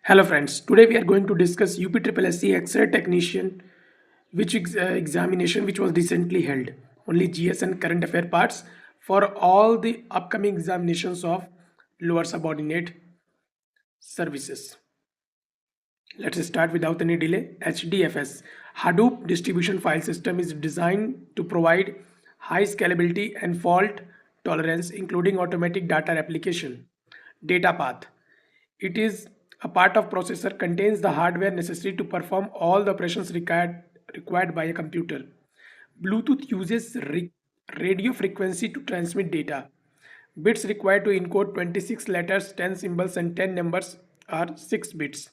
Hello friends, today we are going to discuss UPSSC X-ray Technician examination which was recently held. Only GS and current affair parts for all the upcoming examinations of lower subordinate services. Let's start without any delay. HDFS Hadoop Distribution File System is designed to provide high scalability and fault tolerance including automatic data replication. Data path. It is a part of processor contains the hardware necessary to perform all the operations required by a computer. Bluetooth uses radio frequency to transmit data. Bits required to encode 26 letters, 10 symbols and 10 numbers are 6 bits.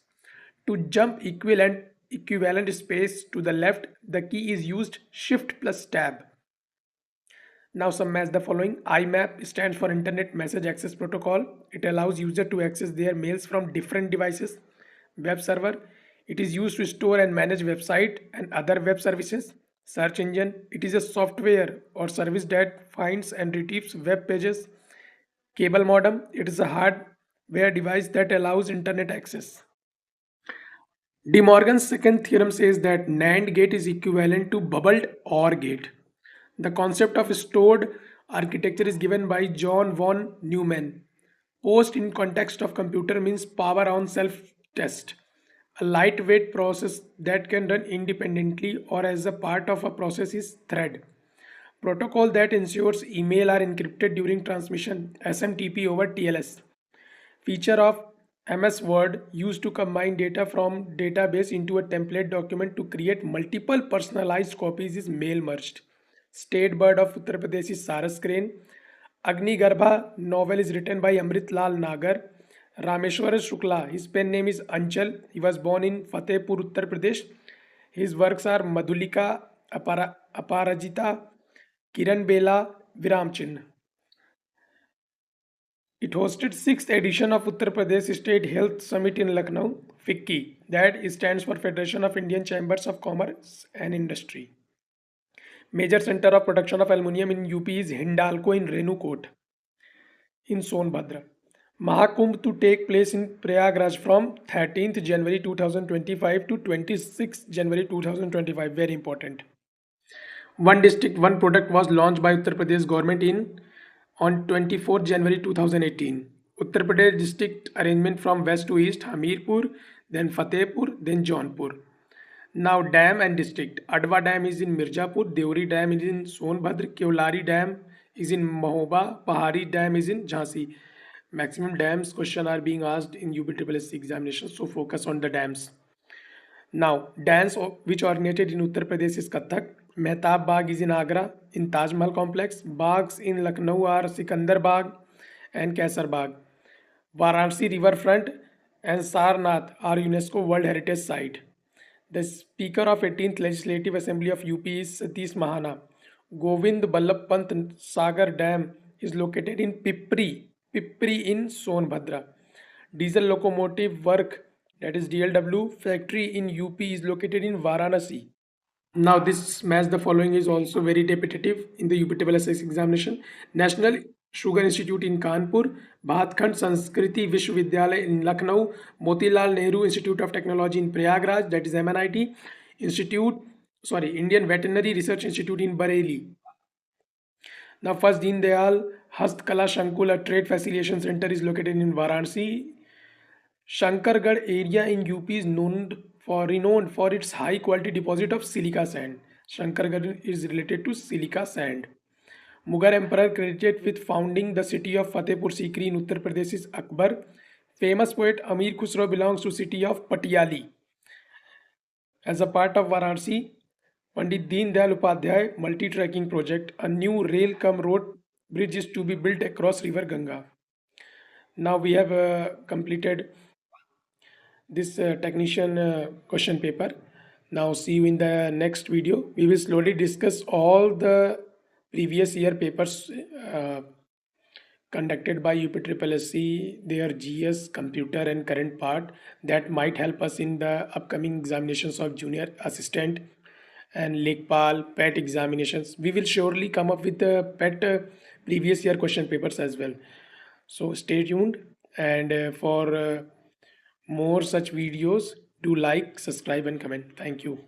To jump equivalent space to the left, the key is used Shift plus Tab. Now some match the following. IMAP stands for Internet Message Access Protocol. It allows user to access their mails from different devices. Web server. It is used to store and manage website and other web services. Search engine. It is a software or service that finds and retrieves web pages. Cable modem. It is a hardware device that allows internet access. De Morgan's second theorem says that NAND gate is equivalent to bubbled OR gate. The concept of stored architecture is given by John von Neumann. Post in context of computer means power on self test, a lightweight process that can run independently or as a part of a process is thread. Protocol that ensures email are encrypted during transmission, SMTP over TLS. Feature of MS Word used to combine data from database into a template document to create multiple personalized copies is mail merged. State bird of Uttar Pradesh is Saras Crane. Agni Garbha novel is written by Amrit Lal Nagar. Rameshwar Shukla, his pen name is Anchal. He was born in Fatehpur, Uttar Pradesh. His works are Madhulika, Aparajita, Kiran Bela, Viramchin. It hosted 6th edition of Uttar Pradesh State Health Summit in Lucknow, FICCI, that stands for Federation of Indian Chambers of Commerce and Industry. Major center of production of aluminium in UP is Hindalco in Renukot in Sonbhadra. Mahakumbh to take place in Prayagraj from 13th January 2025 to 26th January 2025. Very important. One district, one product was launched by Uttar Pradesh government in on 24th January 2018. Uttar Pradesh district arrangement from west to east, Hamirpur, then Fatehpur, then Jaunpur. Now dam and district. Adwa Dam is in Mirzapur, Deori Dam is in Sonbhadra, Keolari Dam is in Mahoba, Pahari Dam is in Jhansi. Maximum dams question are being asked in UPSSC examination, so focus on the dams. Now, dance which originated in Uttar Pradesh is Kathak. Mehtab Bagh is in Agra, in Taj Mahal complex. Baghs in Lucknow are Sikandar Bagh and Kaisar Bagh. Varanasi riverfront and Sarnath are UNESCO World Heritage Site. The Speaker of 18th Legislative Assembly of UP is Satish Mahana. Govind Ballabh Pant Sagar Dam is located in Pipri in Sonbhadra. Diesel locomotive work, that is DLW factory in UP, is located in Varanasi. Now this match the following is also very repetitive in the UPSSC examination. National Sugar Institute in Kanpur, Bhatkhand Sanskriti Vishwavidyalaya in Lucknow, Motilal Nehru Institute of Technology in Prayagraj, that is MNIT, Indian Veterinary Research Institute in Bareilly. Now first Deen Dayal Hastkala Shankul, a trade facilitation center, is located in Varanasi. Shankargarh area in UP is renowned for its high quality deposit of silica sand. Shankargarh is related to silica sand. Mughal emperor credited with founding the city of Fatehpur Sikri in Uttar Pradesh is Akbar. Famous poet Amir Khusro belongs to city of Patiali. As a part of Varanasi, Pandit Deen Dayal Upadhyay multi-tracking project, a new rail cum road bridge is to be built across river Ganga. Now we have completed this technician question paper. Now see you in the next video. We will slowly discuss all the previous year papers conducted by UPSSC, their GS, computer and current part that might help us in the upcoming examinations of junior assistant and Lekpal, PET examinations. We will surely come up with the PET previous year question papers as well. So stay tuned, and for more such videos. Do like, subscribe and comment. Thank you.